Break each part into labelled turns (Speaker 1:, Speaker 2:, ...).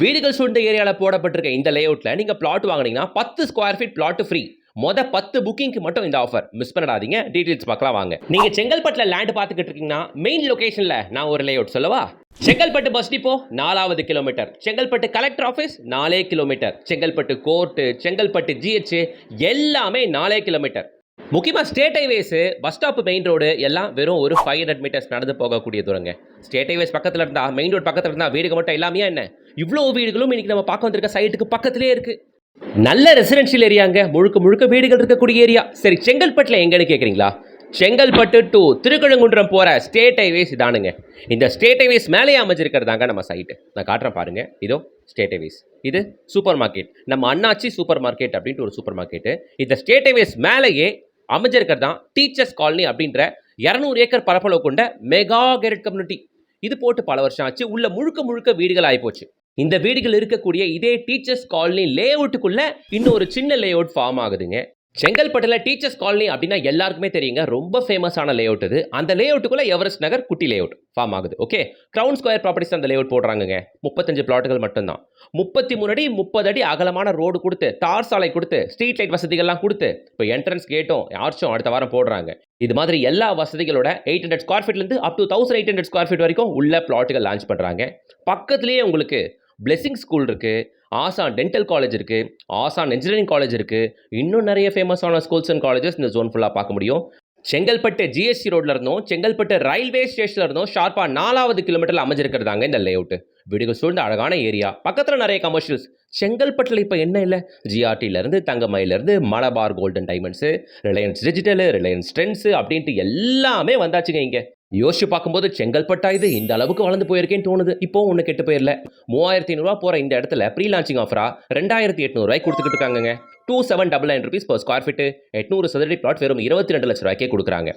Speaker 1: வீடுகள் சூழ்ந்த ஏரியாவில் போடப்பட்டிருக்க இந்த லேஅவுட்ல நீங்க பிளாட் வாங்குனீங்கன்னா 10 ஸ்கொயர் ஃபீட் பிளாட் ஃப்ரீ. 10 புக்கிங்க்கு மட்டும் இந்த ஆஃபர் மிஸ் பண்ணிடாதீங்க. டீடைல்ஸ் பார்க்கலாம் வாங்க. நீங்க செங்கல்பட்டுல லேண்ட் பார்த்துக்கிட்டு இருக்கீங்கன்னா மெயின் லொகேஷன்ல நான் ஒரு லேஅவுட் சொல்லவா? செங்கல்பட்டு பஸ் டிப்போ 4வது kilometre, Chengalpattu collector office 4 kilometre, Chengalpattu court, Chengalpattu GH எல்லாமே 4 கிலோமீட்டர். முக்கியமாக state highways, bus stop, main road எல்லாம் வெறும் ஒரு 500 மீட்டர்ஸ் நடந்து போகக்கூடிய தூரங்க. ஸ்டேட் ஹைவேஸ் பக்கத்தில் இருந்தா, மெயின் ரோடு பக்கத்தில் இருந்தா வீடுகள் மட்டும் எல்லாமே என்ன இவ்வளோ வீடுகளும் இன்னைக்கு நம்ம பார்க்க வந்திருக்க சைட்டுக்கு பக்கத்திலே இருக்கு. நல்ல ரெசிடென்ஷியல் ஏரியாங்க, முழுக்க வீடுகள் இருக்கக்கூடிய ஏரியா. சரி, செங்கல்பட்டில் எங்கன்னு கேட்குறீங்களா? செங்கல்பட்டு டு திருக்கழுங்குன்றம் போகிற ஸ்டேட் ஹைவேஸ் இதானுங்க. இந்த ஸ்டேட் ஹைவேஸ் மேலேயே அமைஞ்சிருக்கிறதாங்க நம்ம சைட்டு. நான் காட்டுறேன் பாருங்க. இதோ ஸ்டேட் ஹைவேஸ். இது சூப்பர் மார்க்கெட், நம்ம அண்ணாச்சி சூப்பர் மார்க்கெட் அப்படின்ட்டு ஒரு சூப்பர் மார்க்கெட்டு. இந்த ஸ்டேட் ஹைவேஸ் மேலேயே அமைஞ்சிருக்கிறது தான் டீச்சர்ஸ் காலனி அப்படின்ற 200 ஏக்கர் பரப்பளவு கொண்ட மெகா கேரட் கம்யூனிட்டி. இது போட்டு பல வருஷம் ஆச்சு. உள்ள முழுக்க வீடுகள் ஆகிப்போச்சு. இந்த வீடுகள் இருக்கக்கூடிய இதே டீச்சர்ஸ் காலனி லேஅவுட்டுக்குள்ள இன்னும் ஒரு சின்ன லேஅவுட் ஃபார்ம் ஆகுதுங்க. செங்கல்பட்டுல டீச்சர்ஸ் காலனி அப்படின்னா எல்லாருக்குமே தெரியுங்க, ரொம்ப ஃபேமஸான லேஅவுட் இது. அந்த லேஅவுட்டுக்குள்ள எவரெஸ்ட் நகர் குட்டி லேஅவுட் ஃபார்ம் ஆகுது. ஓகே, கிரவுன் ஸ்கொயர் ப்ராப்பர்ட்டிஸ் அந்த லேஅவுட் போடுறாங்க. 35 பிளாட்டுகள் மட்டும்தான். 33 அடி 30 அடி அகலமான ரோடு கொடுத்து, தார் சாலை கொடுத்து, ஸ்ட்ரீட் லைட் வசதிகள்லாம் கொடுத்து, இப்போ என்ட்ரன்ஸ் கேட்டும் ஆர்ச்சும் அடுத்த வாரம் போடுறாங்க. இது மாதிரி எல்லா வசதிகளோட 800 ஸ்கொயர் ஃபீட்லேருந்து அப் டு 1800 ஸ்கொயர் ஃபீட் வரைக்கும் உள்ள பிளாட்டுகள் லான்ச் பண்ணுறாங்க. பக்கத்துலேயே உங்களுக்கு பிளெஸிங் ஸ்கூல் இருக்கு, ஆசான் டென்டல் காலேஜ் இருக்கு, ஆசான் இன்ஜினியரிங் காலேஜ் இருக்கு. இன்னும் நிறைய ஃபேமஸான ஸ்கூல்ஸ் அண்ட் காலேஜஸ் இந்த ஜோன் ஃபுல்லாக பார்க்க முடியும். செங்கல்பட்டு ஜிஎஸ்டி ரோட்ல இருந்தும் செங்கல்பட்டு ரயில்வே ஸ்டேஷன்ல இருந்தும் ஷார்ப்பா 4வது கிலோமீட்டர்ல அமைஞ்சிருக்கிறதாங்க இந்த லேஅவுட். வீடுகள் சூழ்ந்த அழகான ஏரியா, பக்கத்துல நிறைய கமர்ஷியல்ஸ். செங்கல்பட்டுல இப்ப என்ன இல்லை, ஜிஆர்டில இருந்து தங்கமயில இருந்து Malabar golden diamonds, Reliance digital, Reliance trends அப்படின்ட்டு எல்லாமே வந்தாச்சுங்க. இங்க யோசிச்சு பார்க்கும்போது செங்கல்பட்டா இது இந்த அளவுக்கு வளர்ந்து போயிருக்கேன்னு தோணுது. இப்போ ஒன்று கெட்டு போயிடல. 3500 போற இந்த இடத்துல ப்ரீ லான்ச்சிங் ஆஃபரா 2800 கொடுத்துக்கிட்டு இருக்காங்க. 2799 rupees per ஸ்கொயர் ஃபீட், 800 சதுரடி பிளாட் வெறும் 22 லட்சம் ரூபாய்க்கே கொடுக்குறாங்க.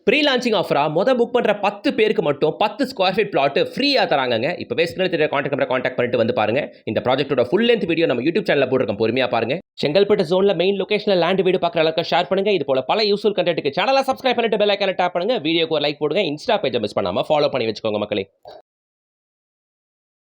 Speaker 1: ப்ரீ லான்ச்சிங் ஆஃபரா புக் பண்ற 10 பேருக்கு மட்டும் 10 ஸ்கொயர் ஃபீட் பிளாட் ஃப்ரீயா தராங்க. இப்பவே ஸ்கிரீன்ல தெரிய கான்டாக்ட் பண்ணிட்டு வந்து பாருங்க. இந்த ப்ராஜெக்ட்டோட ஃபுல் லென்த் வீடியோ நம்ம யூடியூப் சேனல்ல போட்டுருக்கோம், பொறுமையா பாருங்க. செங்கல்பட்டு ஜோன்ல மெயின் லொகேஷன்ல லேண்ட் வீடு பார்க்குற அளவுக்கு ஷேர் பண்ணுங்க. இது போல பல யூஸ்ஃபுல் கண்டென்ட்க்கு சேனலை சப்ஸ்கிரைப் பண்ணிட்டு பெல் ஐகானை டேப் பண்ணுங்க. வீடியோக்கு ஒரு லைக் போடுங்க. இன்ஸ்டா பேஜை மிஸ் பண்ணாம ஃபாலோ பண்ணி வச்சுக்கோங்க மக்களே.